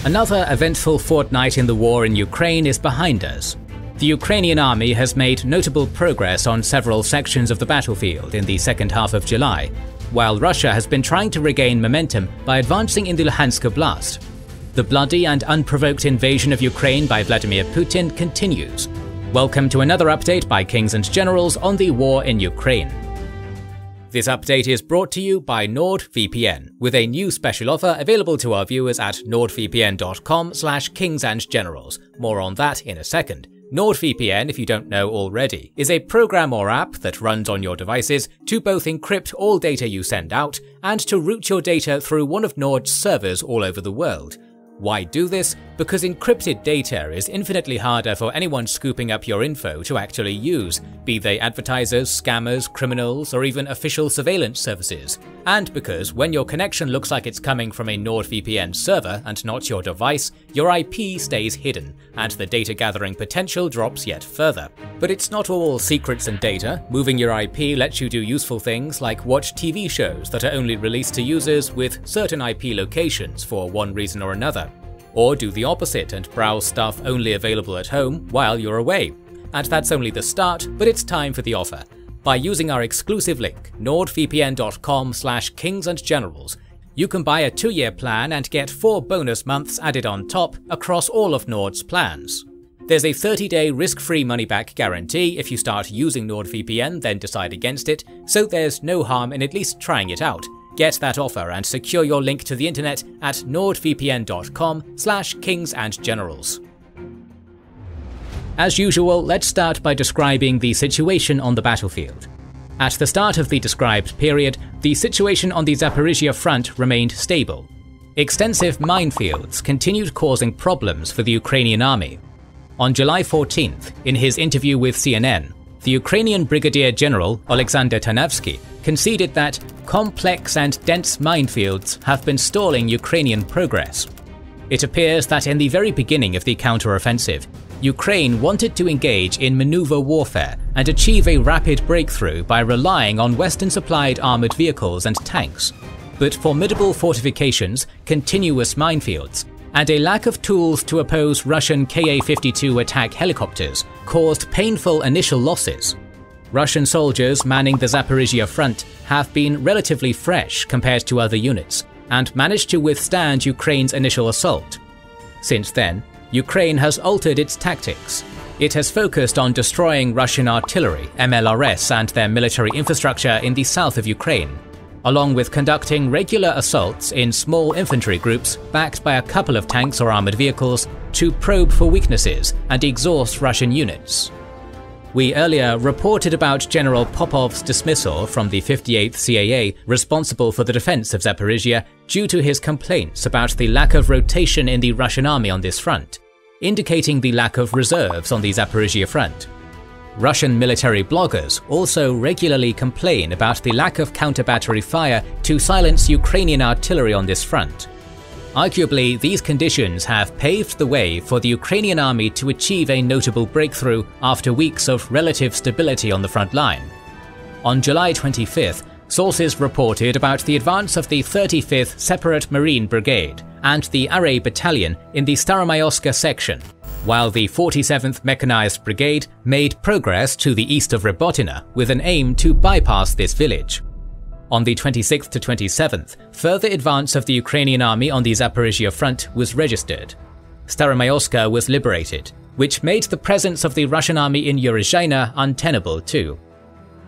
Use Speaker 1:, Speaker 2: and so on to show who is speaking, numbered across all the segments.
Speaker 1: Another eventful fortnight in the war in Ukraine is behind us. The Ukrainian army has made notable progress on several sections of the battlefield in the second half of July, while Russia has been trying to regain momentum by advancing in the Luhansk Oblast. The bloody and unprovoked invasion of Ukraine by Vladimir Putin continues. Welcome to another update by Kings and Generals on the war in Ukraine. This update is brought to you by NordVPN, with a new special offer available to our viewers at nordvpn.com/kingsandgenerals. More on that in a second. NordVPN, if you don't know already, is a program or app that runs on your devices to both encrypt all data you send out and to route your data through one of Nord's servers all over the world. Why do this? Because encrypted data is infinitely harder for anyone scooping up your info to actually use, be they advertisers, scammers, criminals, or even official surveillance services. And because when your connection looks like it's coming from a NordVPN server and not your device, your IP stays hidden, and the data gathering potential drops yet further. But it's not all secrets and data. Moving your IP lets you do useful things like watch TV shows that are only released to users with certain IP locations for one reason or another. Or do the opposite and browse stuff only available at home while you're away. And that's only the start, but it's time for the offer. By using our exclusive link, nordvpn.com/kingsandgenerals, you can buy a 2-year plan and get 4 bonus months added on top across all of Nord's plans. There's a 30-day risk-free money-back guarantee if you start using NordVPN then decide against it, so there's no harm in at least trying it out. Get that offer and secure your link to the internet at nordvpn.com/kingsandgenerals. As usual, let's start by describing the situation on the battlefield. At the start of the described period, the situation on the Zaporizhia front remained stable. Extensive minefields continued causing problems for the Ukrainian army. On July 14th, in his interview with CNN, the Ukrainian Brigadier General Alexander Tarnavsky conceded that complex and dense minefields have been stalling Ukrainian progress. It appears that in the very beginning of the counter-offensive, Ukraine wanted to engage in maneuver warfare and achieve a rapid breakthrough by relying on Western-supplied armoured vehicles and tanks. But formidable fortifications, continuous minefields, and a lack of tools to oppose Russian Ka-52 attack helicopters caused painful initial losses. Russian soldiers manning the Zaporizhia front have been relatively fresh compared to other units, and managed to withstand Ukraine's initial assault. Since then, Ukraine has altered its tactics. It has focused on destroying Russian artillery, MLRS, and their military infrastructure in the south of Ukraine, along with conducting regular assaults in small infantry groups backed by a couple of tanks or armoured vehicles to probe for weaknesses and exhaust Russian units. We earlier reported about General Popov's dismissal from the 58th CAA responsible for the defense of Zaporizhia due to his complaints about the lack of rotation in the Russian army on this front, indicating the lack of reserves on the Zaporizhia front. Russian military bloggers also regularly complain about the lack of counter-battery fire to silence Ukrainian artillery on this front. Arguably, these conditions have paved the way for the Ukrainian army to achieve a notable breakthrough after weeks of relative stability on the front line. On July 25th, sources reported about the advance of the 35th Separate Marine Brigade and the Aray Battalion in the Staromayorsk section, while the 47th Mechanized Brigade made progress to the east of Robotyne with an aim to bypass this village. On the 26th to 27th, further advance of the Ukrainian army on the Zaporizhia front was registered. Staromayorsk was liberated, which made the presence of the Russian army in Urozhaina untenable too.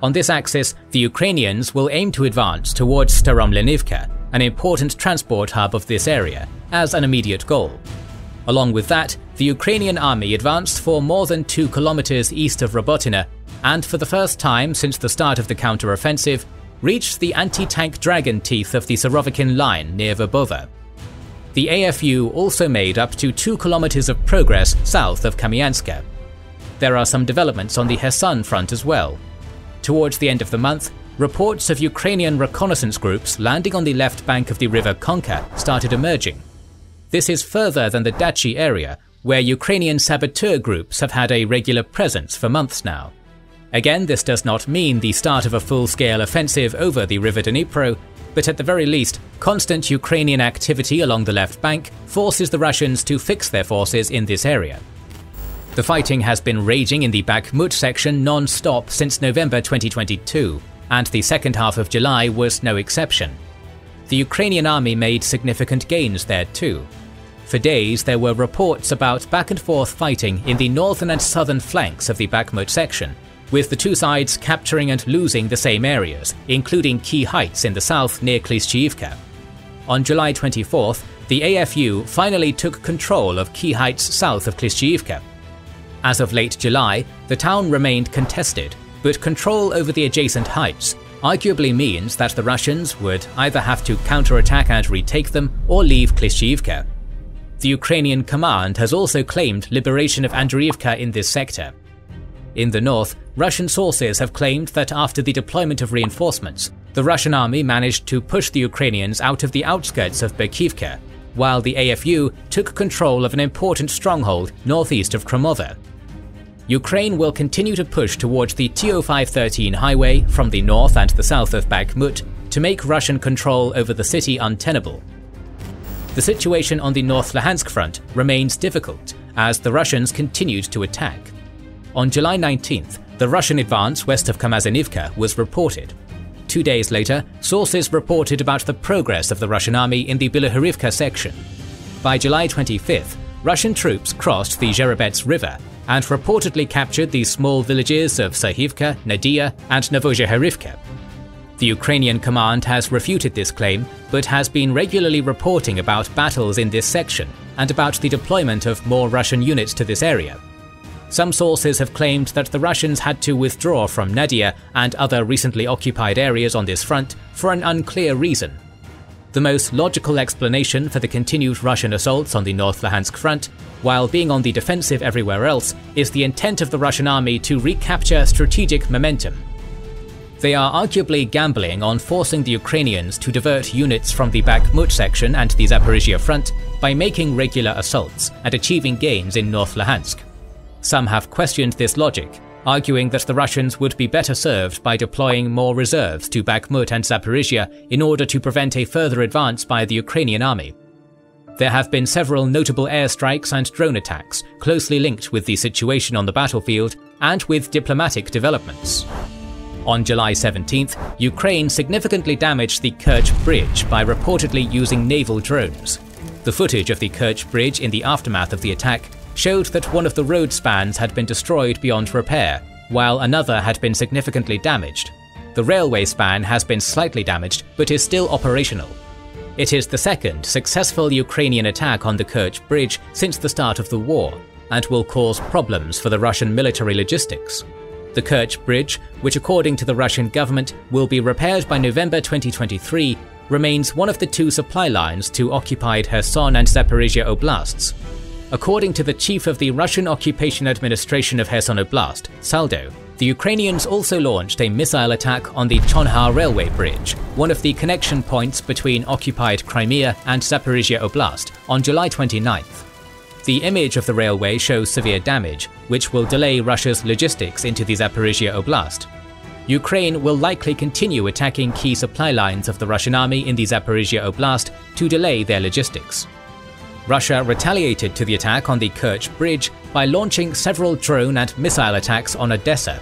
Speaker 1: On this axis, the Ukrainians will aim to advance towards Staromlynivka, an important transport hub of this area, as an immediate goal. Along with that, the Ukrainian army advanced for more than 2 kilometers east of Robotyne, and for the first time since the start of the counter-offensive, reached the anti-tank dragon teeth of the Surovikin line near Verbova. The AFU also made up to 2 kilometers of progress south of Kamyanska. There are some developments on the Kherson front as well. Towards the end of the month, reports of Ukrainian reconnaissance groups landing on the left bank of the river Konka started emerging. This is further than the Dachi area, where Ukrainian saboteur groups have had a regular presence for months now. Again, this does not mean the start of a full-scale offensive over the River Dnipro. but at the very least, constant Ukrainian activity along the left bank forces the Russians to fix their forces in this area. The fighting has been raging in the Bakhmut section non-stop since November 2022, and the second half of July was no exception. The Ukrainian army made significant gains there too. For days there were reports about back-and-forth fighting in the northern and southern flanks of the Bakhmut section, with the two sides capturing and losing the same areas, including key heights in the south near Klishchiivka. On July 24th, the AFU finally took control of key heights south of Klishchiivka. As of late July, the town remained contested, but control over the adjacent heights arguably means that the Russians would either have to counterattack and retake them or leave Klishchiivka. The Ukrainian command has also claimed liberation of Andriivka in this sector. In the north, Russian sources have claimed that after the deployment of reinforcements, the Russian army managed to push the Ukrainians out of the outskirts of Berkivka, while the AFU took control of an important stronghold northeast of Kromova. Ukraine will continue to push towards the TO513 highway from the north and the south of Bakhmut to make Russian control over the city untenable. The situation on the North Luhansk front remains difficult as the Russians continued to attack. On July 19th, the Russian advance west of Kamazanivka was reported. 2 days later, sources reported about the progress of the Russian army in the Bilohorivka section. By July 25th, Russian troops crossed the Zherebets River and reportedly captured the small villages of Sahivka, Nadia, and Novozhehorivka. The Ukrainian command has refuted this claim, but has been regularly reporting about battles in this section and about the deployment of more Russian units to this area. Some sources have claimed that the Russians had to withdraw from Nadia and other recently occupied areas on this front for an unclear reason. The most logical explanation for the continued Russian assaults on the North Luhansk front, while being on the defensive everywhere else, is the intent of the Russian army to recapture strategic momentum. They are arguably gambling on forcing the Ukrainians to divert units from the Bakhmut section and the Zaporizhia front by making regular assaults and achieving gains in North Luhansk. Some have questioned this logic, arguing that the Russians would be better served by deploying more reserves to Bakhmut and Zaporizhia in order to prevent a further advance by the Ukrainian army. There have been several notable airstrikes and drone attacks closely linked with the situation on the battlefield and with diplomatic developments. On July 17th, Ukraine significantly damaged the Kerch Bridge by reportedly using naval drones. The footage of the Kerch Bridge in the aftermath of the attack showed that one of the road spans had been destroyed beyond repair, while another had been significantly damaged. The railway span has been slightly damaged, but is still operational. It is the second successful Ukrainian attack on the Kerch Bridge since the start of the war, and will cause problems for the Russian military logistics. The Kerch Bridge, which according to the Russian government will be repaired by November 2023, remains one of the two supply lines to occupied Kherson and Zaporizhia oblasts. According to the chief of the Russian Occupation Administration of Kherson Oblast, Saldo, the Ukrainians also launched a missile attack on the Chonhar railway bridge, one of the connection points between occupied Crimea and Zaporizhia Oblast, on July 29th. The image of the railway shows severe damage, which will delay Russia's logistics into the Zaporizhia Oblast. Ukraine will likely continue attacking key supply lines of the Russian army in the Zaporizhia Oblast to delay their logistics. Russia retaliated to the attack on the Kerch Bridge by launching several drone and missile attacks on Odessa.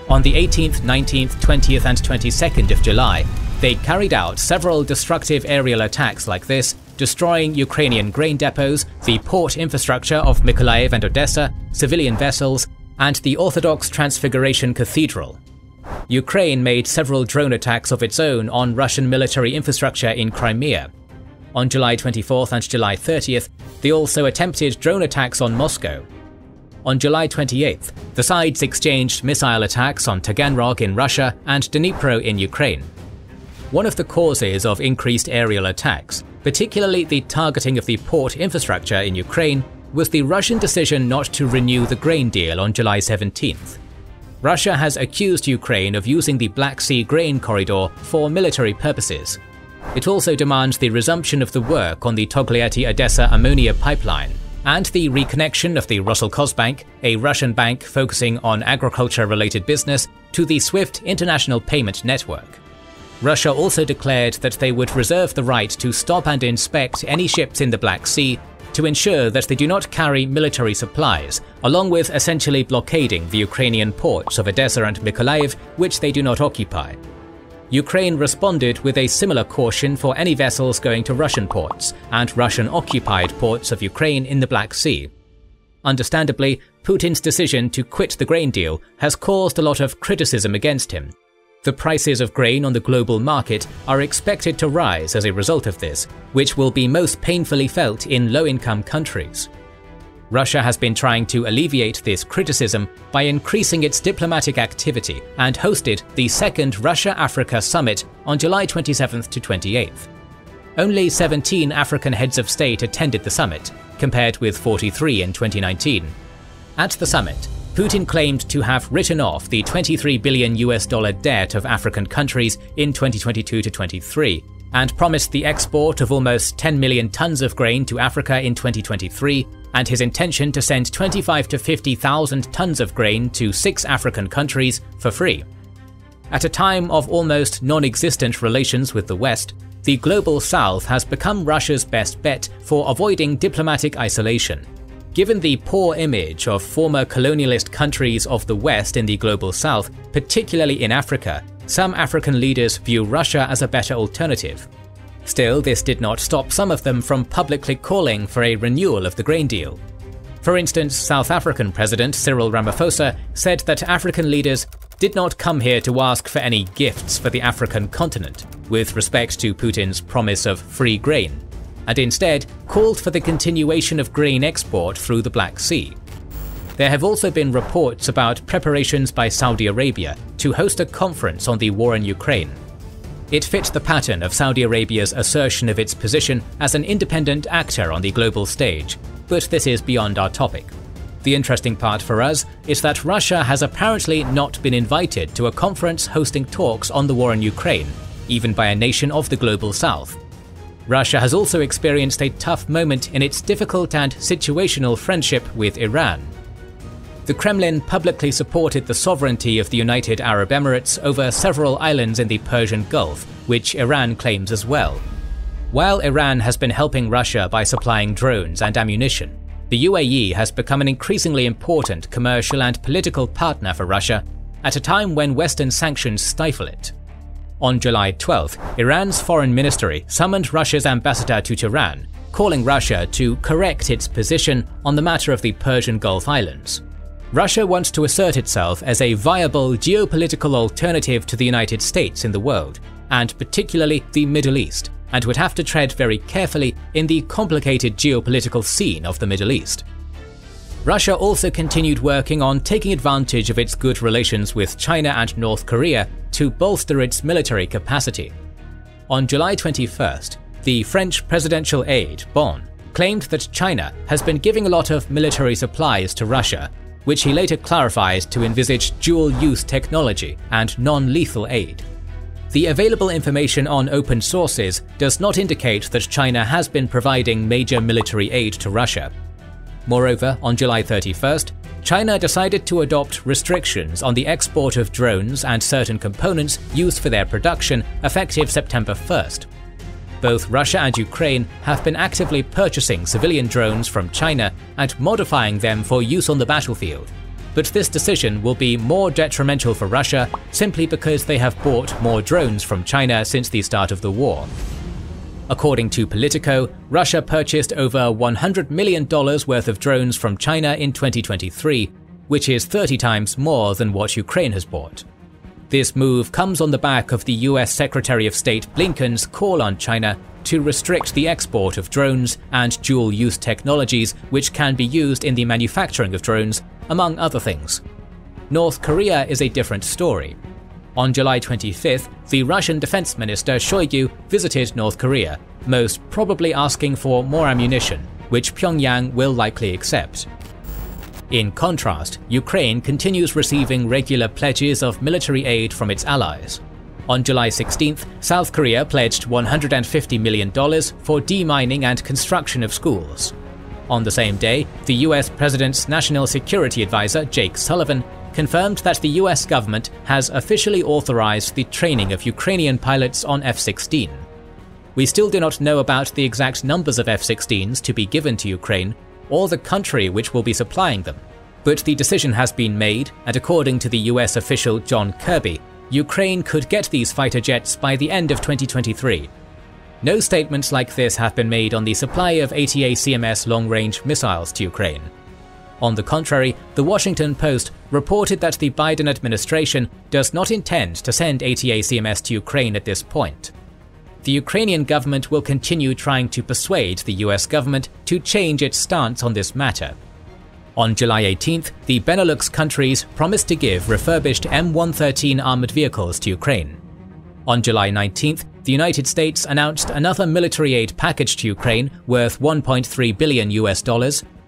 Speaker 1: On the 18th, 19th, 20th and 22nd of July, they carried out several destructive aerial attacks like this, destroying Ukrainian grain depots, the port infrastructure of Mykolaiv and Odessa, civilian vessels, and the Orthodox Transfiguration Cathedral. Ukraine made several drone attacks of its own on Russian military infrastructure in Crimea. On July 24th and July 30th, they also attempted drone attacks on Moscow. On July 28th, the sides exchanged missile attacks on Taganrog in Russia and Dnipro in Ukraine. One of the causes of increased aerial attacks, particularly the targeting of the port infrastructure in Ukraine, was the Russian decision not to renew the grain deal on July 17th. Russia has accused Ukraine of using the Black Sea grain corridor for military purposes. It also demands the resumption of the work on the Togliatti-Odessa ammonia pipeline and the reconnection of the Roselkhozbank, a Russian bank focusing on agriculture-related business, to the SWIFT international payment network. Russia also declared that they would reserve the right to stop and inspect any ships in the Black Sea to ensure that they do not carry military supplies, along with essentially blockading the Ukrainian ports of Odessa and Mykolaiv, which they do not occupy. Ukraine responded with a similar caution for any vessels going to Russian ports and Russian-occupied ports of Ukraine in the Black Sea. Understandably, Putin's decision to quit the grain deal has caused a lot of criticism against him. The prices of grain on the global market are expected to rise as a result of this, which will be most painfully felt in low-income countries. Russia has been trying to alleviate this criticism by increasing its diplomatic activity and hosted the second Russia-Africa Summit on July 27th to 28th. Only 17 African heads of state attended the summit, compared with 43 in 2019. At the summit, Putin claimed to have written off the $23 billion debt of African countries in 2022 to 23, and promised the export of almost 10 million tons of grain to Africa in 2023, and his intention to send 25 to 50,000 tons of grain to 6 African countries for free. At a time of almost non-existent relations with the West, the Global South has become Russia's best bet for avoiding diplomatic isolation. Given the poor image of former colonialist countries of the West in the Global South, particularly in Africa, some African leaders view Russia as a better alternative. Still, this did not stop some of them from publicly calling for a renewal of the grain deal. For instance, South African President Cyril Ramaphosa said that African leaders did not come here to ask for any gifts for the African continent, with respect to Putin's promise of free grain, and instead called for the continuation of grain export through the Black Sea. There have also been reports about preparations by Saudi Arabia to host a conference on the war in Ukraine. It fit the pattern of Saudi Arabia's assertion of its position as an independent actor on the global stage, but this is beyond our topic. The interesting part for us is that Russia has apparently not been invited to a conference hosting talks on the war in Ukraine, even by a nation of the Global South. Russia has also experienced a tough moment in its difficult and situational friendship with Iran. The Kremlin publicly supported the sovereignty of the United Arab Emirates over several islands in the Persian Gulf, which Iran claims as well. While Iran has been helping Russia by supplying drones and ammunition, the UAE has become an increasingly important commercial and political partner for Russia at a time when Western sanctions stifle it. On July 12th, Iran's foreign ministry summoned Russia's ambassador to Tehran, calling Russia to correct its position on the matter of the Persian Gulf Islands. Russia wants to assert itself as a viable geopolitical alternative to the United States in the world, and particularly the Middle East, and would have to tread very carefully in the complicated geopolitical scene of the Middle East. Russia also continued working on taking advantage of its good relations with China and North Korea to bolster its military capacity. On July 21st, the French presidential aide, Bon, claimed that China has been giving a lot of military supplies to Russia, which he later clarified to envisage dual-use technology and non-lethal aid. The available information on open sources does not indicate that China has been providing major military aid to Russia. Moreover, on July 31st, China decided to adopt restrictions on the export of drones and certain components used for their production effective September 1st. Both Russia and Ukraine have been actively purchasing civilian drones from China and modifying them for use on the battlefield, but this decision will be more detrimental for Russia simply because they have bought more drones from China since the start of the war. According to Politico, Russia purchased over $100 million worth of drones from China in 2023, which is 30 times more than what Ukraine has bought. This move comes on the back of the US Secretary of State Blinken's call on China to restrict the export of drones and dual-use technologies which can be used in the manufacturing of drones, among other things. North Korea is a different story. On July 25th, the Russian Defense Minister Shoigu visited North Korea, most probably asking for more ammunition, which Pyongyang will likely accept. In contrast, Ukraine continues receiving regular pledges of military aid from its allies. On July 16th, South Korea pledged $150 million for demining and construction of schools. On the same day, the US President's National Security Advisor Jake Sullivan confirmed that the US government has officially authorized the training of Ukrainian pilots on F-16. We still do not know about the exact numbers of F-16s to be given to Ukraine, or the country which will be supplying them, but the decision has been made, and according to the US official John Kirby, Ukraine could get these fighter jets by the end of 2023. No statements like this have been made on the supply of ATACMS long-range missiles to Ukraine. On the contrary, the Washington Post reported that the Biden administration does not intend to send ATACMS to Ukraine at this point. The Ukrainian government will continue trying to persuade the US government to change its stance on this matter. On July 18th, the Benelux countries promised to give refurbished M113 armored vehicles to Ukraine. On July 19th, the United States announced another military aid package to Ukraine worth $1.3 billion,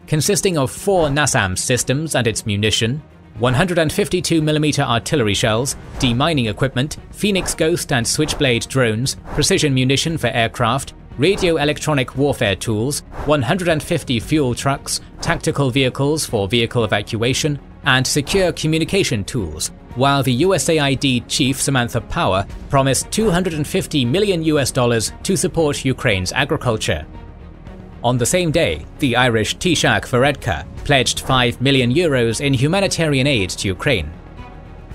Speaker 1: consisting of 4 NASAMS systems and its munition, 152mm artillery shells, demining equipment, Phoenix Ghost and Switchblade drones, precision munition for aircraft, radio-electronic warfare tools, 150 fuel trucks, tactical vehicles for vehicle evacuation, and secure communication tools, while the USAID chief Samantha Power promised $250 million to support Ukraine's agriculture. On the same day, the Irish Taoiseach Varadkar pledged €5 million in humanitarian aid to Ukraine.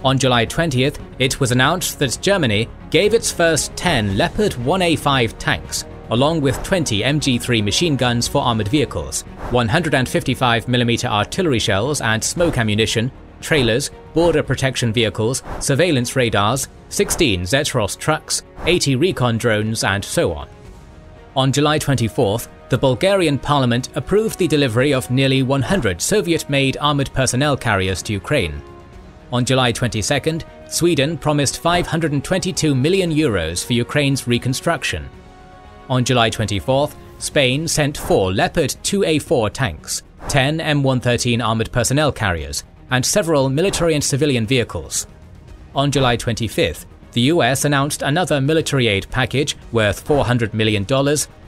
Speaker 1: On July 20th, it was announced that Germany gave its first 10 Leopard 1A5 tanks, along with 20 MG3 machine guns for armored vehicles, 155mm artillery shells and smoke ammunition, trailers, border protection vehicles, surveillance radars, 16 Zetros trucks, 80 recon drones, and so on. On July 24th, the Bulgarian parliament approved the delivery of nearly 100 Soviet-made armored personnel carriers to Ukraine. On July 22nd, Sweden promised €522 million for Ukraine's reconstruction. On July 24th, Spain sent 4 Leopard 2A4 tanks, 10 M113 armored personnel carriers, and several military and civilian vehicles. On July 25th, the US announced another military aid package worth $400 million,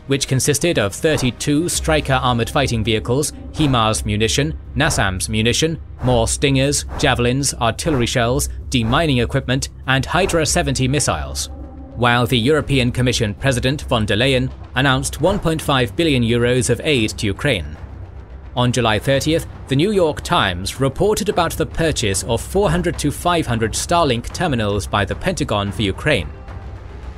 Speaker 1: which consisted of 32 Stryker armored fighting vehicles, HIMARS munition, NASAMS munition, more Stingers, Javelins, artillery shells, demining equipment, and Hydra 70 missiles, while the European Commission President von der Leyen announced €1.5 billion of aid to Ukraine. On July 30th, the New York Times reported about the purchase of 400 to 500 Starlink terminals by the Pentagon for Ukraine.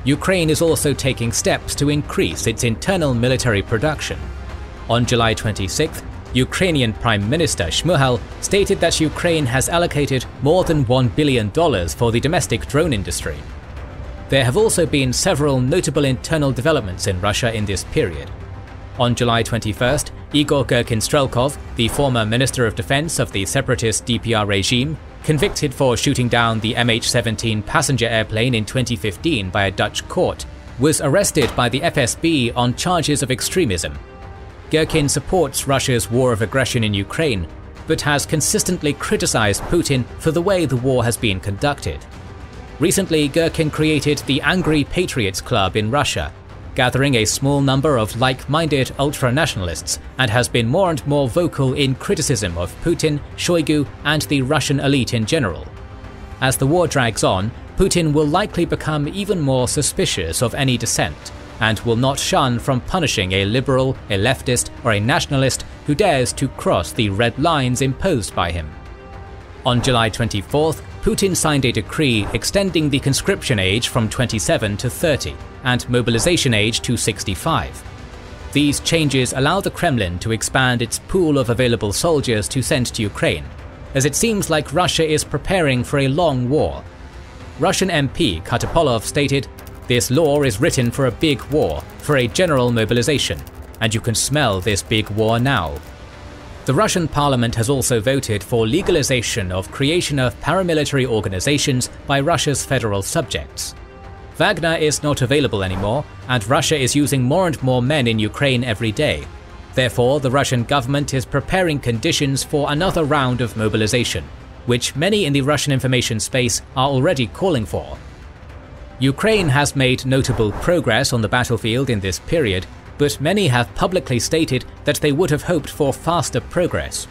Speaker 1: Ukraine is also taking steps to increase its internal military production. On July 26th, Ukrainian Prime Minister Shmuhal stated that Ukraine has allocated more than $1 billion for the domestic drone industry. There have also been several notable internal developments in Russia in this period. On July 21st, Igor Girkin-Strelkov, the former Minister of Defense of the separatist DPR regime, convicted for shooting down the MH17 passenger airplane in 2015 by a Dutch court, was arrested by the FSB on charges of extremism. Girkin supports Russia's war of aggression in Ukraine, but has consistently criticized Putin for the way the war has been conducted. Recently, Girkin created the Angry Patriots Club in Russia, gathering a small number of like-minded ultra-nationalists, and has been more and more vocal in criticism of Putin, Shoigu, and the Russian elite in general. As the war drags on, Putin will likely become even more suspicious of any dissent, and will not shun from punishing a liberal, a leftist, or a nationalist who dares to cross the red lines imposed by him. On July 24th, Putin signed a decree extending the conscription age from 27 to 30 and mobilization age to 65. These changes allow the Kremlin to expand its pool of available soldiers to send to Ukraine, as it seems like Russia is preparing for a long war. Russian MP Katapolov stated, "This law is written for a big war, for a general mobilization, and you can smell this big war now." The Russian parliament has also voted for legalization of creation of paramilitary organizations by Russia's federal subjects. Wagner is not available anymore, and Russia is using more and more men in Ukraine every day. Therefore, the Russian government is preparing conditions for another round of mobilization, which many in the Russian information space are already calling for. Ukraine has made notable progress on the battlefield in this period, but many have publicly stated that they would have hoped for faster progress.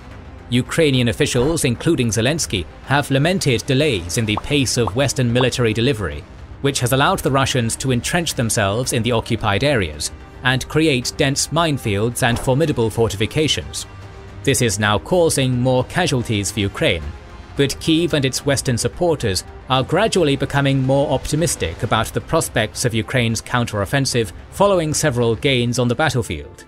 Speaker 1: Ukrainian officials, including Zelensky, have lamented delays in the pace of Western military delivery, which has allowed the Russians to entrench themselves in the occupied areas and create dense minefields and formidable fortifications. This is now causing more casualties for Ukraine, but Kyiv and its Western supporters are gradually becoming more optimistic about the prospects of Ukraine's counteroffensive following several gains on the battlefield.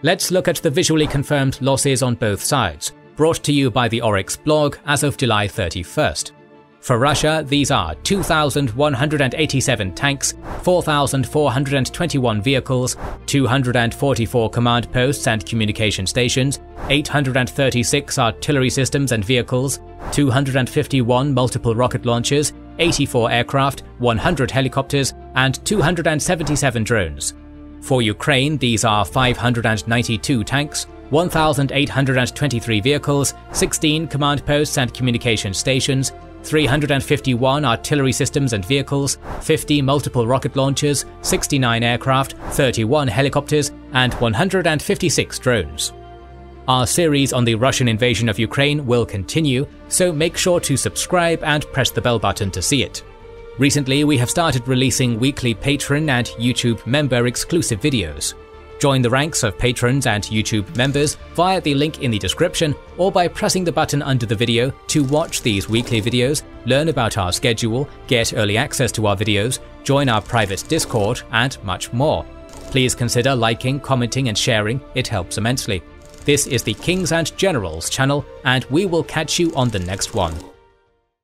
Speaker 1: Let's look at the visually confirmed losses on both sides, brought to you by the Oryx blog as of July 31st. For Russia, these are 2,187 tanks, 4,421 vehicles, 244 command posts and communication stations, 836 artillery systems and vehicles, 251 multiple rocket launchers, 84 aircraft, 100 helicopters, and 277 drones. For Ukraine, these are 592 tanks, 1,823 vehicles, 16 command posts and communication stations, 351 artillery systems and vehicles, 50 multiple rocket launchers, 69 aircraft, 31 helicopters, and 156 drones. Our series on the Russian invasion of Ukraine will continue, so make sure to subscribe and press the bell button to see it. Recently, we have started releasing weekly Patreon and YouTube member exclusive videos. Join the ranks of patrons and YouTube members via the link in the description or by pressing the button under the video to watch these weekly videos, learn about our schedule, get early access to our videos, join our private Discord, and much more. Please consider liking, commenting, and sharing, it helps immensely. This is the Kings and Generals channel, and we will catch you on the next one.